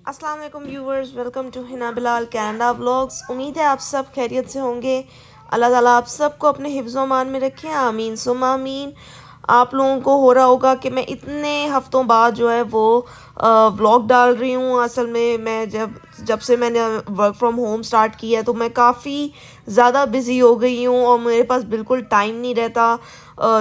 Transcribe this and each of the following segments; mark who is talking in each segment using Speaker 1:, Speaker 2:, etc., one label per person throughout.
Speaker 1: अस्सलाम वालेकुम viewers, welcome to Hina Bilal Canada vlogs. उम्मीद है आप सब खैरियत से होंगे। अल्लाह ताला आप सबको अपने हिफ्ज़ मान में रखें, आमीन सुम आमीन। आप लोगों को हो रहा होगा कि मैं इतने हफ्तों बाद जो है वो व्लॉग डाल रही हूँ। असल में मैं जब जब से मैंने वर्क फ्रॉम होम स्टार्ट किया है तो मैं काफ़ी ज़्यादा बिज़ी हो गई हूँ और मेरे पास बिल्कुल टाइम नहीं रहता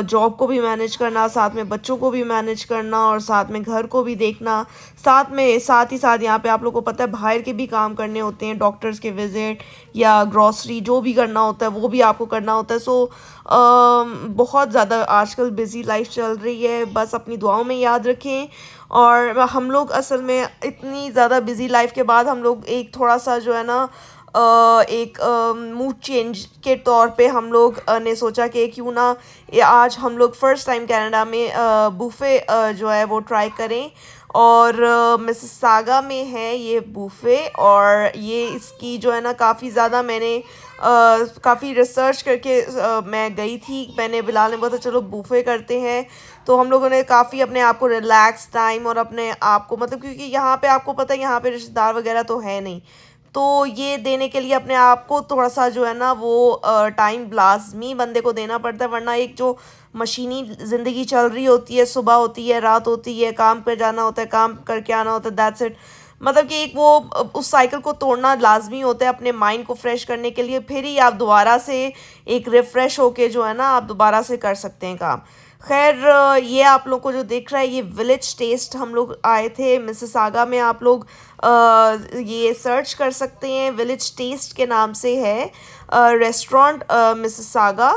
Speaker 1: जॉब को भी मैनेज करना, साथ में बच्चों को भी मैनेज करना और साथ में घर को भी देखना। साथ ही साथ यहाँ पे आप लोगों को पता है बाहर के भी काम करने होते हैं, डॉक्टर्स के विज़िट या ग्रॉसरी जो भी करना होता है वो भी आपको करना होता है। सो बहुत ज़्यादा आजकल बिज़ी लाइफ चल रही है, बस अपनी दुआओं में याद रखें। और हम लोग असल में इतनी ज़्यादा बिज़ी लाइफ के बाद हम लोग एक थोड़ा सा जो है ना एक मूड चेंज के तौर पे हम लोग ने सोचा कि क्यों ना ये आज हम लोग फ़र्स्ट टाइम कनाडा में बुफ़े जो है वो ट्राई करें। और मिसिसागा में है ये बुफ़े और ये इसकी जो है ना काफ़ी ज़्यादा मैंने काफ़ी रिसर्च करके मैं गई थी। मैंने बिलाल ने बोला था चलो बुफ़े करते हैं, तो हम लोगों ने काफ़ी अपने आप को रिलैक्स टाइम और अपने आप को मतलब क्योंकि यहाँ पे आपको पता है यहाँ पे रिश्तेदार वगैरह तो है नहीं, तो ये देने के लिए अपने आप को थोड़ा सा जो है ना वो टाइम लाजमी बंदे को देना पड़ता है, वरना एक जो मशीनी ज़िंदगी चल रही होती है, सुबह होती है, रात होती है, काम पे जाना होता है, काम करके आना होता है, दैट्स इट। मतलब कि एक वो उस साइकिल को तोड़ना लाजमी होता है अपने माइंड को फ्रेश करने के लिए, फिर ही आप दोबारा से एक रिफ़्रेश होके जो है ना आप दोबारा से कर सकते हैं काम। खैर ये आप लोग को जो दिख रहा है ये विलेज टेस्ट हम लोग आए थे मिसिसागा में। आप लोग ये सर्च कर सकते हैं, विलेज टेस्ट के नाम से है रेस्टोरेंट मिसिसागा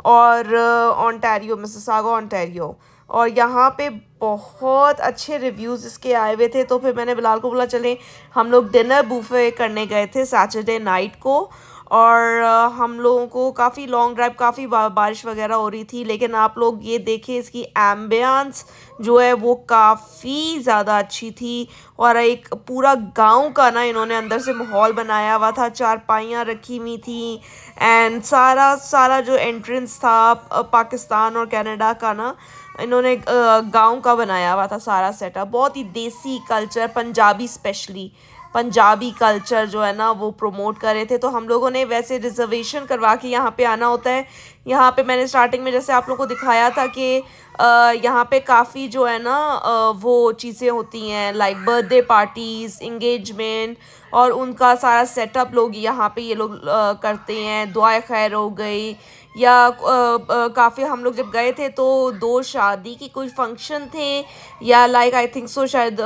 Speaker 1: और ओंटारियो, मिसिसागा ओंटारियो। और यहाँ पे बहुत अच्छे रिव्यूज़ इसके आए हुए थे, तो फिर मैंने बिलाल को बोला चलें हम लोग डिनर बुफे करने गए थे सैटरडे नाइट को। और हम लोगों को काफ़ी लॉन्ग ड्राइव, काफ़ी बारिश वगैरह हो रही थी, लेकिन आप लोग ये देखिए इसकी एम्बियंस जो है वो काफ़ी ज़्यादा अच्छी थी। और एक पूरा गांव का ना इन्होंने अंदर से माहौल बनाया हुआ था, चारपाइयाँ रखी हुई थी एंड सारा सारा जो एंट्रेंस था पाकिस्तान और कनाडा का ना इन्होंने गांव का बनाया हुआ था सारा सेटअप। बहुत ही देसी culture, Punjabi specially Punjabi culture जो है ना वो प्रमोट कर रहे थे। तो हम लोगों ने वैसे रिजर्वेशन करवा के यहाँ पे आना होता है। यहाँ पे मैंने स्टार्टिंग में जैसे आप लोगों को दिखाया था कि यहाँ पे काफ़ी जो है ना वो चीज़ें होती हैं लाइक बर्थडे पार्टीज़, इंगेजमेंट और उनका सारा सेटअप लोग यहाँ पे ये लोग करते हैं। दुआए खैर हो गई या काफ़ी हम लोग जब गए थे तो दो शादी की कोई फंक्शन थे या लाइक आई थिंक सो शायद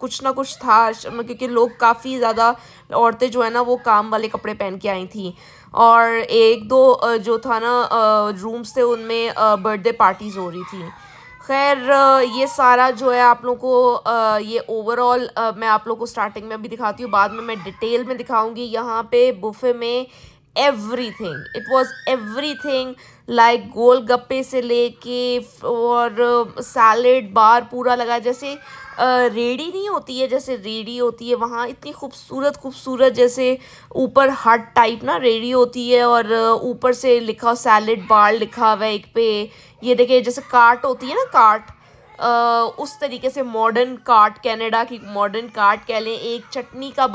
Speaker 1: कुछ ना कुछ था क्योंकि लोग काफ़ी ज़्यादा औरतें जो है ना वो काम वाले कपड़े पहन के आई थी। और एक दो जो था ना रूम्स थे उनमें बर्थडे पार्टीज़ हो रही थी। खैर ये सारा जो है आप लोगों को ये ओवरऑल मैं आप लोगों को स्टार्टिंग में अभी दिखाती हूँ, बाद में मैं डिटेल में दिखाऊंगी। यहाँ पे बुफे में everything, it was everything like golgappe से लेके और सैलेड बार पूरा लगा जैसे रेडी नहीं होती है, जैसे रेडी होती है वहाँ इतनी खूबसूरत खूबसूरत जैसे ऊपर हट टाइप ना रेडी होती है और ऊपर से लिखा सैलेड बार लिखा हुआ है एक पे। ये देखिए जैसे कार्ट होती है ना कार्ट, उस तरीके से मॉडर्न कार्ट, कनाडा की मॉडर्न कार्ट कह लें। एक चटनी का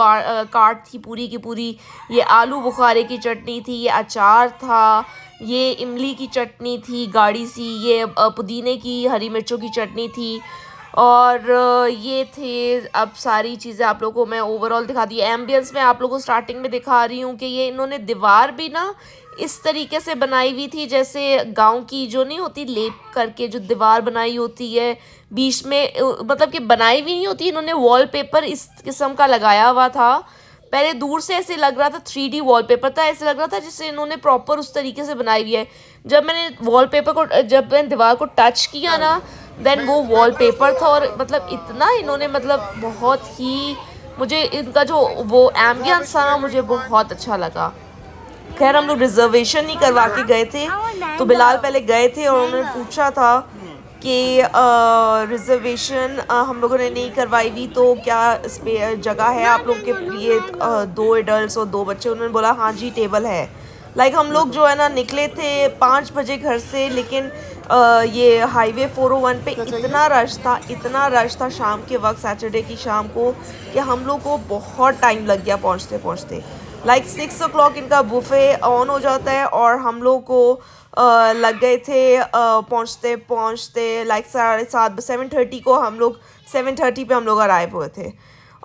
Speaker 1: कार्ट थी पूरी की पूरी, ये आलू बुखारे की चटनी थी, ये अचार था, ये इमली की चटनी थी गाढ़ी सी, ये पुदीने की हरी मिर्चों की चटनी थी। और ये थे अब सारी चीज़ें आप लोगों को मैं ओवरऑल दिखा दी। एम्बियंस में आप लोगों को स्टार्टिंग में दिखा रही हूँ कि ये इन्होंने दीवार भी ना इस तरीके से बनाई हुई थी जैसे गांव की जो नहीं होती लेप करके जो दीवार बनाई होती है बीच में मतलब कि बनाई हुई नहीं होती, इन्होंने वॉलपेपर इस किस्म का लगाया हुआ था। पहले दूर से ऐसे लग रहा था 3D वॉलपेपर था, ऐसे लग रहा था जिससे इन्होंने प्रॉपर उस तरीके से बनाई हुई है। जब मैंने दीवार को टच किया ना देन वो वॉलपेपर था और मतलब इतना इन्होंने मतलब बहुत ही मुझे इनका जो वो एम्बियंस था ना मुझे बहुत अच्छा लगा। खैर हम लोग रिजर्वेशन नहीं करवा के गए थे, तो बिलाल पहले गए थे और उन्होंने पूछा था कि रिजर्वेशन हम लोगों ने नहीं करवाई हुई तो क्या इस पे जगह है आप लोग के लिए, दो एडल्ट्स और दो बच्चे। उन्होंने बोला हाँ जी टेबल है। लाइक हम लोग जो है ना निकले थे 5 बजे घर से, लेकिन ये हाईवे 401 पे इतना रश था शाम के वक्त, सैटरडे की शाम को, कि हम लोग को बहुत टाइम लग गया पहुंचते पहुंचते। लाइक 6 o'clock इनका बुफे ऑन हो जाता है और हम लोग को लग गए थे पहुंचते पहुंचते लाइक 7:30, 7:30 को हम लोग, 7:30 पे हम लोग अराइव हुए थे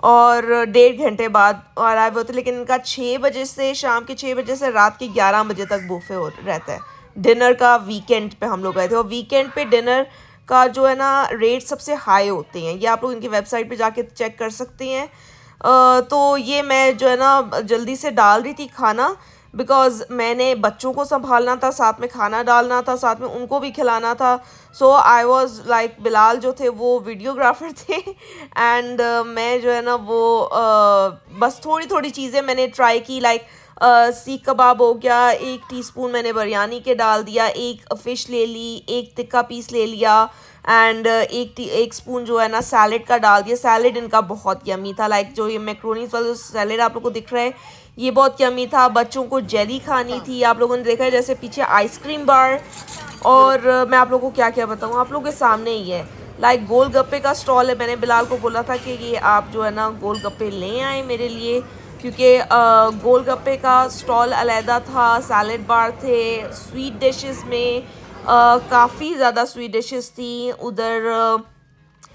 Speaker 1: और 1.5 घंटे बाद अराइव होते। लेकिन इनका 6 बजे से, शाम के 6 बजे से रात के 11 बजे तक बुफे रहता है डिनर का। वीकेंड पे हम लोग गए थे और वीकेंड पे डिनर का जो है ना रेट सबसे हाई होते हैं। ये आप लोग इनकी वेबसाइट पे जाके चेक कर सकते हैं। तो ये मैं जो है ना जल्दी से डाल रही थी खाना, बिकॉज़ मैंने बच्चों को संभालना था, साथ में खाना डालना था, साथ में उनको भी खिलाना था। सो आई वाज लाइक, बिलाल जो थे वो वीडियोग्राफर थे एंड मैं जो है ना वो बस थोड़ी थोड़ी चीज़ें मैंने ट्राई की। लाइक सीख कबाब हो गया, 1 टीस्पून मैंने बिरयानी के डाल दिया, एक फ़िश ले ली, एक टिक्का पीस ले लिया एंड एक स्पून जो है ना सैलेड का डाल दिया। सैलेड इनका बहुत यमी था। लाइक जो ये मैक्रोनीज वाला सैलेड आप लोग को दिख रहा है, ये बहुत यमी था। बच्चों को जेली खानी थी, आप लोगों ने देखा है जैसे पीछे आइसक्रीम बार। और मैं आप लोगों को क्या क्या बताऊँ, आप लोगों के सामने ही है। लाइक गोलगप्पे का स्टॉल है। मैंने बिलाल को बोला था कि ये आप जो है ना गोलगप्पे ले आए मेरे लिए, क्योंकि गोलगप्पे का स्टॉल अलहदा था, सैलेड बार थे, स्वीट डिशेस में काफ़ी ज़्यादा स्वीट डिशेस थी उधर।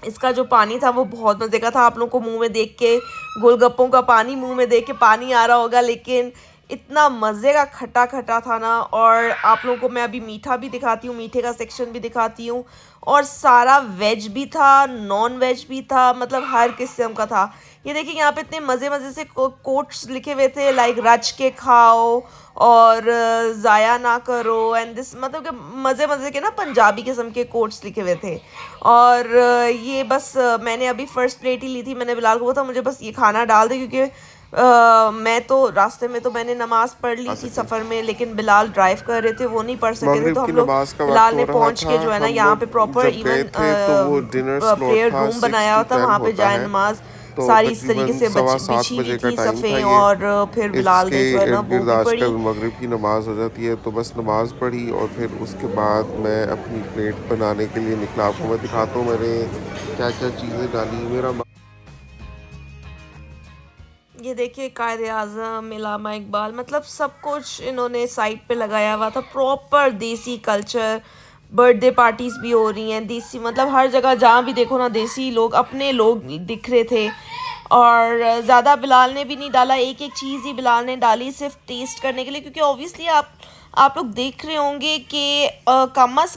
Speaker 1: इसका जो पानी था वो बहुत मज़े का था। आप लोगों को मुंह में देख के, गोलगप्पों का पानी मुंह में देख के पानी आ रहा होगा, लेकिन इतना मज़े का खट्टा खट्टा था ना। और आप लोगों को मैं अभी मीठा भी दिखाती हूँ, मीठे का सेक्शन भी दिखाती हूँ। और सारा वेज भी था, नॉन वेज भी था, मतलब हर किस्म का था। ये देखिए यहाँ पे इतने मज़े मज़े से कोट्स लिखे हुए थे, लाइक रच के खाओ और ज़ाया ना करो एंड दिस, मतलब कि मज़े मज़े के ना पंजाबी किस्म के कोट्स लिखे हुए थे। और ये बस मैंने अभी फ़र्स्ट प्लेट ही ली थी। मैंने बिलाल को बोला था मुझे बस ये खाना डाल दे, क्योंकि मैं तो रास्ते में तो मैंने नमाज़ पढ़ ली थी सफ़र में, लेकिन बिलाल ड्राइव कर रहे थे, वो नहीं पढ़ सके थे। तो हम लोग बिलाल ने पहुंच के जो है ना यहाँ पे प्रॉपर इवन प्रेयर रूम बनाया हुआ था, वहाँ पे जाए नमाज
Speaker 2: तो
Speaker 1: सारी इस
Speaker 2: तकरीबन
Speaker 1: तरीके से बिछी
Speaker 2: 7:15
Speaker 1: हुई
Speaker 2: बजे का
Speaker 1: थी
Speaker 2: टाइम था
Speaker 1: सफ़े।
Speaker 2: ये।
Speaker 1: और फिर बिलाल
Speaker 2: इसके
Speaker 1: ने जो है ना
Speaker 2: इर्द
Speaker 1: वो
Speaker 2: गिर्द
Speaker 1: भी
Speaker 2: आजकल
Speaker 1: पढ़ी।
Speaker 2: मगरिब की नमाज़ हो जाती है, तो बस नमाज़ पढ़ी और फिर उसके बाद मैं अपनी प्लेट बनाने के लिए निकला। आपको मैं दिखाता हूँ मैंने क्या क्या चीज़ें डाली। मेरा
Speaker 1: ये देखिए कायदे आज़म, इलामा इकबाल, मतलब सब कुछ इन्होंने साइट पे लगाया हुआ था। प्रॉपर देसी कल्चर, बर्थडे पार्टीज़ भी हो रही हैं देसी, मतलब हर जगह जहाँ भी देखो ना देसी लोग, अपने लोग दिख रहे थे। और ज़्यादा बिलाल ने भी नहीं डाला, एक एक चीज़ ही बिलाल ने डाली सिर्फ टेस्ट करने के लिए, क्योंकि ऑब्वियसली आप लोग देख रहे होंगे कि कम अज़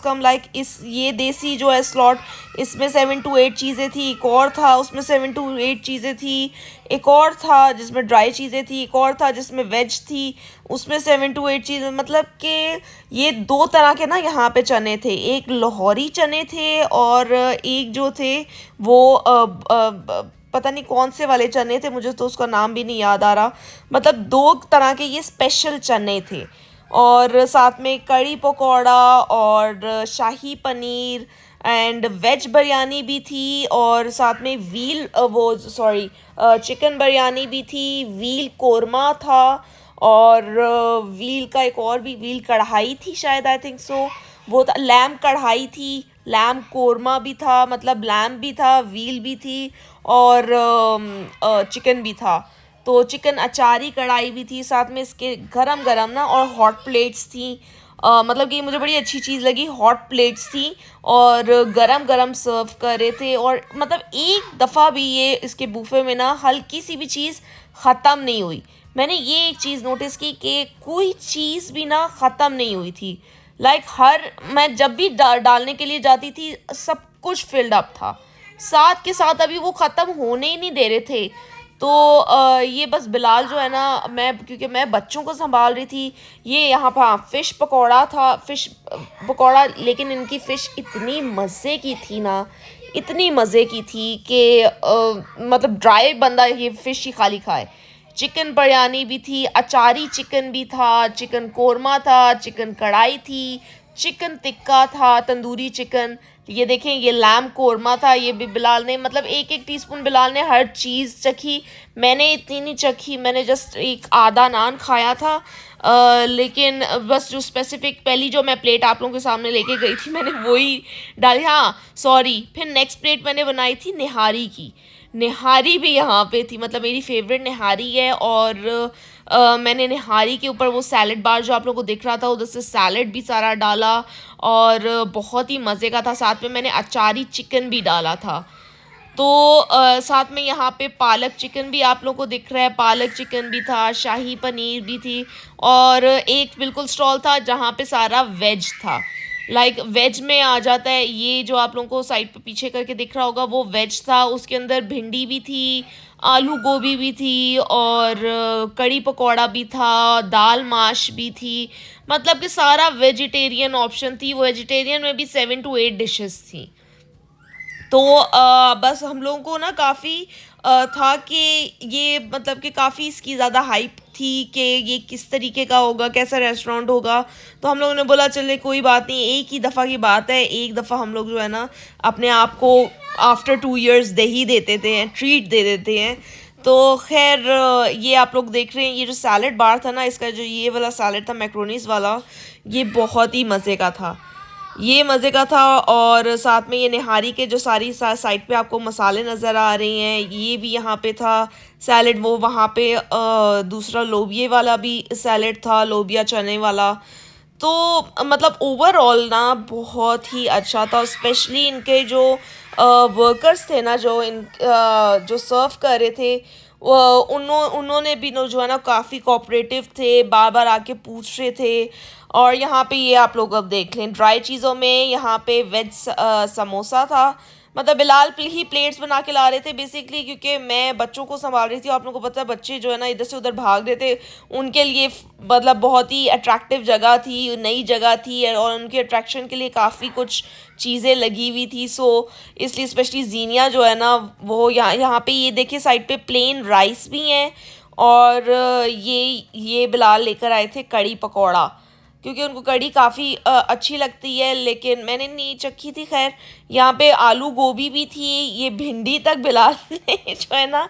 Speaker 1: कम लाइक इस ये देसी जो है स्लॉट, इसमें 7 to 8 चीज़ें थी, एक और था उसमें 7 to 8 चीज़ें थी, एक और था जिसमें ड्राई चीज़ें थी, एक और था जिसमें वेज थी, उसमें 7 to 8 चीज़ें। मतलब कि ये 2 तरह के ना यहाँ पे चने थे, एक लाहौरी चने थे और एक जो थे वो पता नहीं कौन से वाले चने थे, मुझे तो उसका नाम भी नहीं याद आ रहा। मतलब 2 तरह के ये स्पेशल चने थे। और साथ में कड़ी पकौड़ा और शाही पनीर एंड वेज बिरयानी भी थी। और साथ में चिकन बिरयानी भी थी, व्हील कोरमा था और व्हील का एक और भी व्हील कढ़ाई थी शायद, आई थिंक सो वो था। लैम कढ़ाई थी, लैम कोरमा भी था, मतलब लैम भी था, व्हील भी थी और चिकन भी था। तो चिकन अचारी कढ़ाई भी थी, साथ में इसके गरम गरम ना और हॉट प्लेट्स थी। मतलब कि मुझे बड़ी अच्छी चीज़ लगी, हॉट प्लेट्स थी और गरम गरम सर्व कर रहे थे। और मतलब एक दफ़ा भी ये इसके बूफे में ना हल्की सी भी चीज़ ख़त्म नहीं हुई। मैंने ये एक चीज़ नोटिस की कि कोई चीज़ भी ना ख़त्म नहीं हुई थी। लाइक मैं जब भी डालने के लिए जाती थी सब कुछ फिल्ड अप था, साथ के साथ अभी वो ख़त्म होने ही नहीं दे रहे थे। तो ये बस बिलाल जो है ना, क्योंकि मैं बच्चों को संभाल रही थी। ये यहाँ पर फ़िश पकौड़ा था, फ़िश पकौड़ा, लेकिन इनकी फ़िश इतनी मज़े की थी ना, इतनी मज़े की थी कि मतलब ड्राई बंदा ये फ़िश ही खाली खाए। चिकन बिरयानी भी थी, अचारी चिकन भी था, चिकन कोरमा था, चिकन कढ़ाई थी, चिकन टिक्का था, तंदूरी चिकन। ये देखें, ये लैम्ब कोरमा था, ये भी बिलाल ने मतलब एक एक टीस्पून बिलाल ने हर चीज़ चखी। मैंने इतनी नहीं चखी, मैंने जस्ट एक आधा नान खाया था। लेकिन बस जो स्पेसिफिक पहली जो मैं प्लेट आप लोगों के सामने लेके गई थी मैंने वही डाली। हाँ सॉरी, फिर नेक्स्ट प्लेट मैंने बनाई थी निहारी की। निहारी भी यहाँ पे थी, मतलब मेरी फेवरेट निहारी है। और मैंने निहारी के ऊपर वो सैलड बार जो आप लोगों को दिख रहा था उधर से सैलड भी सारा डाला और बहुत ही मज़े का था। साथ में मैंने अचारी चिकन भी डाला था। तो साथ में यहाँ पे पालक चिकन भी आप लोगों को दिख रहा है, पालक चिकन भी था, शाही पनीर भी थी। और एक बिल्कुल स्टॉल था जहाँ पे सारा वेज था। वेज में आ जाता है, ये जो आप लोगों को साइड पे पीछे करके दिख रहा होगा वो वेज था। उसके अंदर भिंडी भी थी, आलू गोभी भी थी और कड़ी पकौड़ा भी था, दाल माश भी थी। मतलब कि सारा वेजिटेरियन ऑप्शन थी। वो वेजिटेरियन में भी 7 to 8 डिशेस थी। तो बस हम लोगों को ना काफ़ी था कि ये मतलब कि काफ़ी इसकी ज़्यादा हाइप थी कि ये किस तरीके का होगा, कैसा रेस्टोरेंट होगा। तो हम लोगों ने बोला चले कोई बात नहीं, एक ही दफ़ा की बात है, एक दफ़ा हम लोग जो है ना अपने आप को आफ्टर 2 years दे ही देते थे, ट्रीट दे देते हैं। तो खैर ये आप लोग देख रहे हैं, ये जो सैलड बार था ना, इसका जो ये वाला सैलड था मैक्रोनीस वाला, ये बहुत ही मज़े का था। ये मज़े का था। और साथ में ये निहारी के जो सारी साइड पे आपको मसाले नज़र आ रहे हैं, ये भी यहाँ पे था सैलड। वो वहाँ पे दूसरा लोबिये वाला भी सैलड था, लोबिया चने वाला। तो मतलब ओवरऑल ना बहुत ही अच्छा था। स्पेशली इनके जो वर्कर्स थे ना, जो सर्व कर रहे थे, उन्होंने भी जो है ना काफ़ी कोऑपरेटिव थे, बार बार आके पूछ रहे थे। और यहाँ पे ये आप लोग अब देख लें, ड्राई चीज़ों में यहाँ पे वेज समोसा था। मतलब बिलाल ही प्लेट्स बना के ला रहे थे बेसिकली, क्योंकि मैं बच्चों को संभाल रही थी। आप लोगों को पता है बच्चे जो है ना इधर से उधर भाग रहे थे, उनके लिए मतलब बहुत ही अट्रैक्टिव जगह थी, नई जगह थी और उनके अट्रैक्शन के लिए काफ़ी कुछ चीज़ें लगी हुई थी। सो इसलिए स्पेशली जीनिया जो है ना वो यहाँ पे ये देखिए साइड पे प्लेन राइस भी हैं। और ये बिलाल लेकर आए थे कड़ी पकौड़ा, क्योंकि उनको कड़ी काफ़ी अच्छी लगती है, लेकिन मैंने नहीं चखी थी। खैर यहाँ पे आलू गोभी भी थी, ये भिंडी तक बिलाल ने जो है ना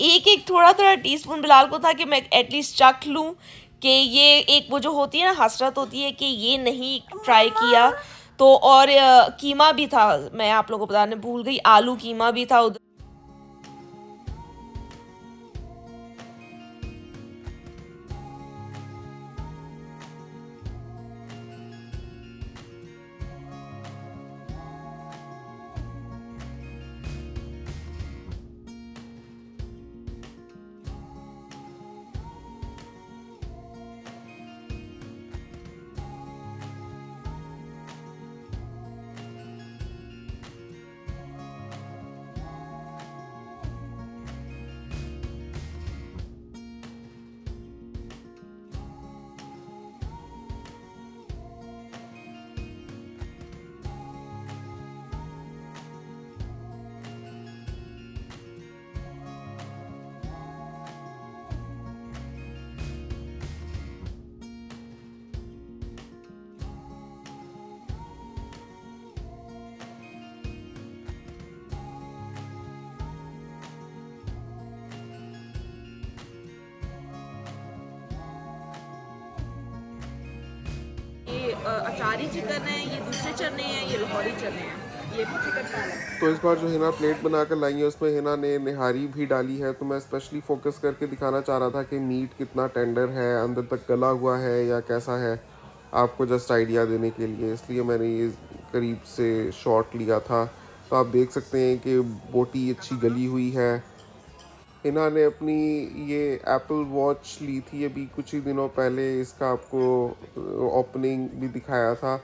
Speaker 1: एक एक थोड़ा थोड़ा टीस्पून बिलाल को था कि मैं एटलीस्ट चख लूँ कि ये एक वो जो होती है ना हसरत होती है कि ये नहीं ट्राई किया। तो और कीमा भी था, मैं आप लोगों को बताने भूल गई, आलू कीमा भी था उधर। ये अचारी चिकन है, ये दूसरे चने हैं, ये लाहौरी चने हैं, ये भी चिकन पालक।
Speaker 2: तो इस बार जो हिना प्लेट बनाकर लाई है उसमें हिना ने निहारी भी डाली है। तो मैं स्पेशली फोकस करके दिखाना चाह रहा था कि मीट कितना टेंडर है, अंदर तक गला हुआ है या कैसा है, आपको जस्ट आइडिया देने के लिए, इसलिए मैंने ये करीब से शॉट लिया था। तो आप देख सकते हैं कि बोटी अच्छी गली हुई है। हिना ने अपनी ये एप्पल वॉच ली थी अभी कुछ ही दिनों पहले, इसका आपको ओपनिंग भी दिखाया था।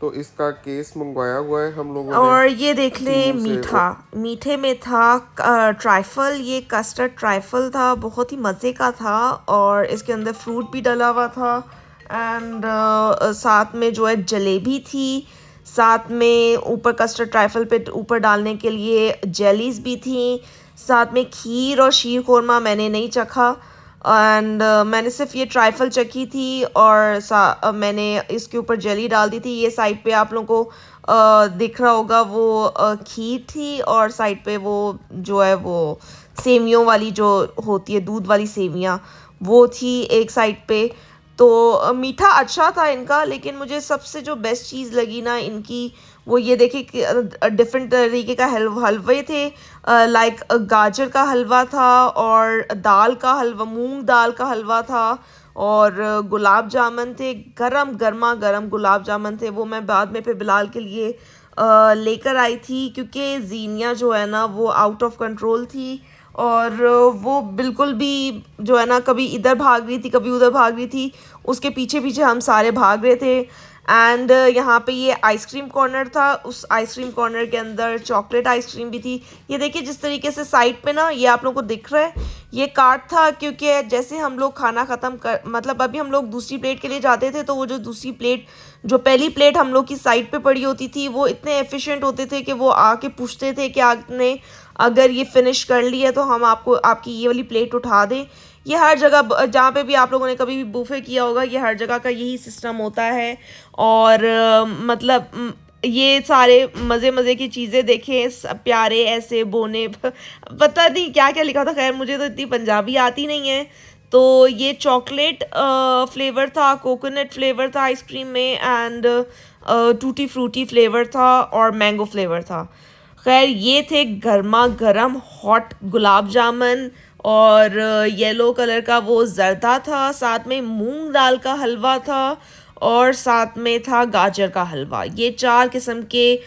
Speaker 2: तो इसका केस मंगवाया हुआ है हम लोगों ने
Speaker 1: और ये देख लें
Speaker 2: चीन से।
Speaker 1: मीठा, मीठे में था ट्राइफल, ये कस्टर्ड ट्राइफल था, बहुत ही मज़े का था। और इसके अंदर फ्रूट भी डला हुआ था। एंड साथ में जो है जलेबी थी, साथ में ऊपर कस्टर्ड ट्राइफल पे ऊपर डालने के लिए जेलीज भी थी, साथ में खीर और शीर खोरमा मैंने नहीं चखा। एंड मैंने सिर्फ ये ट्राइफल चखी थी और मैंने इसके ऊपर जेली डाल दी थी। ये साइड पे आप लोगों को दिख रहा होगा वो खीर थी और साइड पे वो जो है वो सेवियों वाली जो होती है दूध वाली सेवियाँ वो थी एक साइड पे। तो मीठा अच्छा था इनका, लेकिन मुझे सबसे जो बेस्ट चीज़ लगी ना इनकी वो ये देखिए कि डिफरेंट तरीके का हलवे थे। लाइक गाजर का हलवा था और दाल का हलवा, मूंग दाल का हलवा था और गुलाब जामुन थे, गरम गर्मा गरम गुलाब जामुन थे। वो मैं बाद में फिर बिलाल के लिए लेकर आई थी, क्योंकि जीनिया जो है ना वो आउट ऑफ कंट्रोल थी और वो बिल्कुल भी जो है ना कभी इधर भाग रही थी कभी उधर भाग रही थी, उसके पीछे पीछे हम सारे भाग रहे थे। एंड यहाँ पे ये आइसक्रीम कॉर्नर था, उस आइसक्रीम कॉर्नर के अंदर चॉकलेट आइसक्रीम भी थी। ये देखिए जिस तरीके से साइड पे ना ये आप लोगों को दिख रहा है ये कार्ट था, क्योंकि जैसे हम लोग खाना ख़त्म कर मतलब अभी हम लोग दूसरी प्लेट के लिए जाते थे तो वो जो दूसरी प्लेट जो पहली प्लेट हम लोग की साइड पे पड़ी होती थी वो इतने एफिशिएंट होते थे कि वो आके पूछते थे कि आपने अगर ये फिनिश कर ली है तो हम आपको आपकी ये वाली प्लेट उठा दें। ये हर जगह जहाँ पे भी आप लोगों ने कभी भी बुफे किया होगा ये हर जगह का यही सिस्टम होता है। और मतलब ये सारे मज़े मज़े की चीज़ें देखें, प्यारे ऐसे बोने पता नहीं क्या क्या लिखा था, खैर मुझे तो इतनी पंजाबी आती नहीं है। तो ये चॉकलेट फ्लेवर था, कोकोनट फ्लेवर था आइसक्रीम में एंड टूटी फ्रूटी फ्लेवर था और मैंगो फ्लेवर था। खैर ये थे गर्मा गर्म हॉट गुलाब जामुन और येलो कलर का वो जर्दा था, साथ में मूंग दाल का हलवा था और साथ में था गाजर का हलवा। ये 4 किस्म के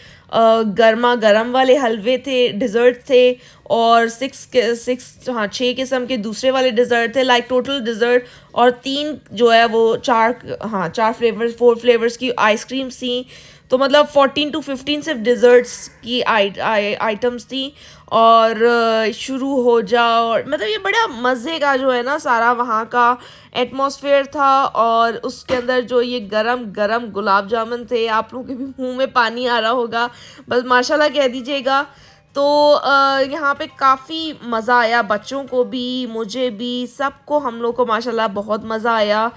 Speaker 1: गर्मा गर्म वाले हलवे थे, डिज़र्ट थे और 6 किस्म के दूसरे वाले डिज़र्ट थे। लाइक टोटल डिज़र्ट और 3 जो है वो 4 फ्लेवर्स 4 फ्लेवर्स की आइसक्रीम्स थी। तो मतलब 14 to 15 सिर्फ डिज़र्ट्स की आइटम्स थी। और शुरू हो जाओ और मतलब ये बड़ा मज़े का जो है ना सारा वहाँ का एटमॉस्फेयर था। और उसके अंदर जो ये गरम गरम गुलाब जामुन थे, आप लोगों के भी मुंह में पानी आ रहा होगा, बस माशाल्लाह कह दीजिएगा। तो यहाँ पे काफ़ी मज़ा आया, बच्चों को भी मुझे भी सबको, हम लोग को माशाल्लाह बहुत मज़ा आया।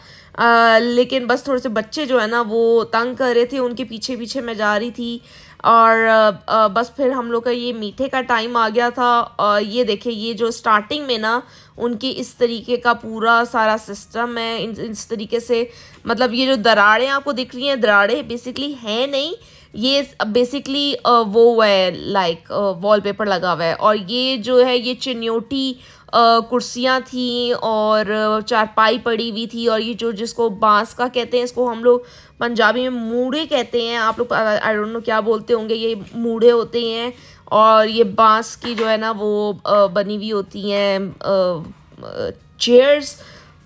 Speaker 1: लेकिन बस थोड़े से बच्चे जो है ना वो तंग कर रहे थे, उनके पीछे पीछे मैं जा रही थी। और बस फिर हम लोग का ये मीठे का टाइम आ गया था। ये देखिए ये जो स्टार्टिंग में ना उनकी इस तरीके का पूरा सारा सिस्टम है, इस तरीके से मतलब ये जो दरारें आपको दिख रही हैं, दरारें बेसिकली हैं नहीं, ये बेसिकली वो है लाइक वॉलपेपर लगा हुआ है। और ये जो है ये चिन्योटी कुर्सियाँ थी और चारपाई पड़ी हुई थी। और ये जो जिसको बांस का कहते हैं, इसको हम लोग पंजाबी में मूढ़े कहते हैं, आप लोग आई डोंट नो क्या बोलते होंगे, ये मूढ़े होते हैं। और ये बांस की जो है ना वो बनी हुई होती हैं चेयर्स।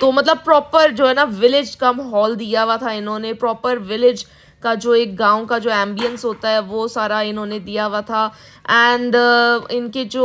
Speaker 1: तो मतलब प्रॉपर जो है ना विलेज का माहौल दिया हुआ था इन्होंने, प्रॉपर विलेज का जो एक गांव का जो एम्बियंस होता है वो सारा इन्होंने दिया हुआ था। एंड इनके जो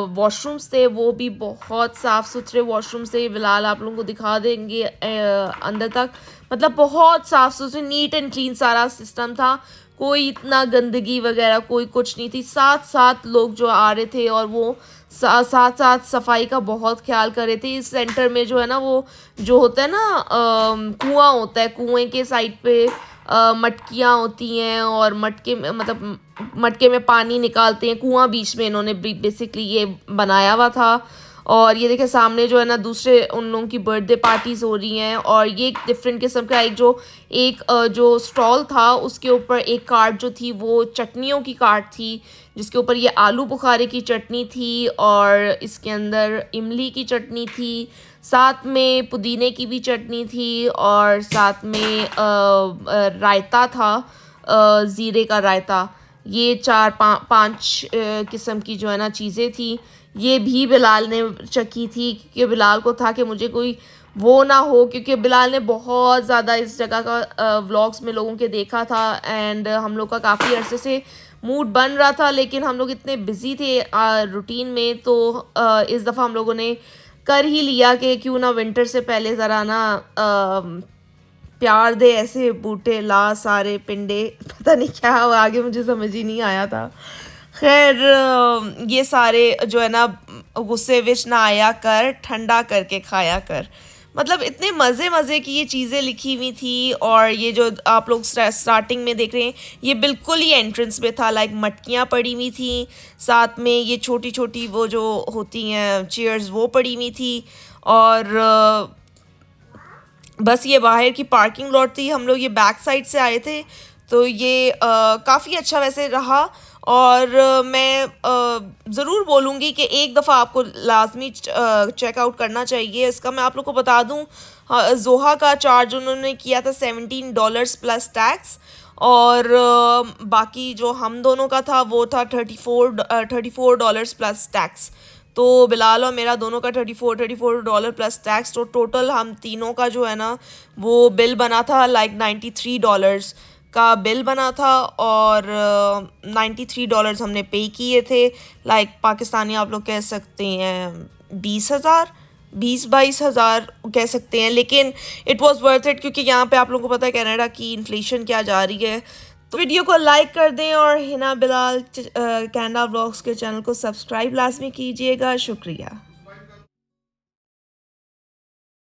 Speaker 1: वॉशरूम्स थे वो भी बहुत साफ़ सुथरे वॉशरूम्स थे। बिलाल आप लोगों को दिखा देंगे अंदर तक, मतलब बहुत साफ़ सुथरे नीट एंड क्लीन सारा सिस्टम था। कोई इतना गंदगी वगैरह कोई कुछ नहीं थी। साथ साथ लोग जो आ रहे थे और वो साथ साथ सफाई का बहुत ख्याल कर रहे थे। इस सेंटर में जो है ना वो जो होता है ना कुआं होता है, कुएं के साइड पे मटकियाँ होती हैं और मटके में मतलब मटके में पानी निकालते हैं, कुआं बीच में इन्होंने बेसिकली ये बनाया हुआ था। और ये देखिए सामने जो है ना दूसरे उन लोगों की बर्थडे पार्टीज हो रही हैं। और ये एक डिफरेंट किस्म का एक जो स्टॉल था उसके ऊपर एक कार्ट जो थी वो चटनियों की कार्ट थी, जिसके ऊपर ये आलू बुखारे की चटनी थी और इसके अंदर इमली की चटनी थी, साथ में पुदीने की भी चटनी थी और साथ में रायता था, ज़ीरे का रायता। ये 4-5 किस्म की जो है ना चीज़ें थी। ये भी बिलाल ने चखी थी, क्योंकि बिलाल को था कि मुझे कोई वो ना हो, क्योंकि बिलाल ने बहुत ज़्यादा इस जगह का व्लॉग्स में लोगों के देखा था। एंड हम लोग का काफ़ी अरसे से मूड बन रहा था, लेकिन हम लोग इतने बिज़ी थे रूटीन में, तो इस दफ़ा हम लोगों ने कर ही लिया कि क्यों ना विंटर से पहले ज़रा ना प्यार दे ऐसे बूटे ला सारे पिंडे, पता नहीं क्या हुआ आगे मुझे समझ ही नहीं आया था। खैर ये सारे जो है ना गुस्से विच ना आया कर, ठंडा करके खाया कर। मतलब इतने मज़े मज़े की ये चीज़ें लिखी हुई थी। और ये जो आप लोग स्टार्टिंग में देख रहे हैं, ये बिल्कुल ही एंट्रेंस पे था, लाइक मटकियाँ पड़ी हुई थी, साथ में ये छोटी छोटी वो जो होती हैं चेयर्स वो पड़ी हुई थी। और बस ये बाहर की पार्किंग लॉट थी, हम लोग ये बैक साइड से आए थे, तो ये काफ़ी अच्छा वैसे रहा। और मैं ज़रूर बोलूँगी कि एक दफ़ा आपको लाजमी चेकआउट करना चाहिए इसका। मैं आप लोग को बता दूँ, जोहा का चार्ज उन्होंने किया था $17 प्लस टैक्स। और बाकी जो हम दोनों का था वो था $34 प्लस टैक्स। तो बिलाल और मेरा दोनों का $34 प्लस टैक्स, तो टोटल हम तीनों का जो है ना वो बिल बना था लाइक $93 का बिल बना था। और $93 हमने पे किए थे, लाइक पाकिस्तानी आप लोग कह सकते हैं 20,000, 20-22 हज़ार कह सकते हैं। लेकिन इट वाज वर्थ इट, क्योंकि यहाँ पे आप लोगों को पता है कनाडा की इन्फ्लेशन क्या जा रही है। तो वीडियो को लाइक कर दें और हिना बिलाल कनाडा व्लॉग्स के चैनल को सब्सक्राइब लाजमी कीजिएगा। शुक्रिया।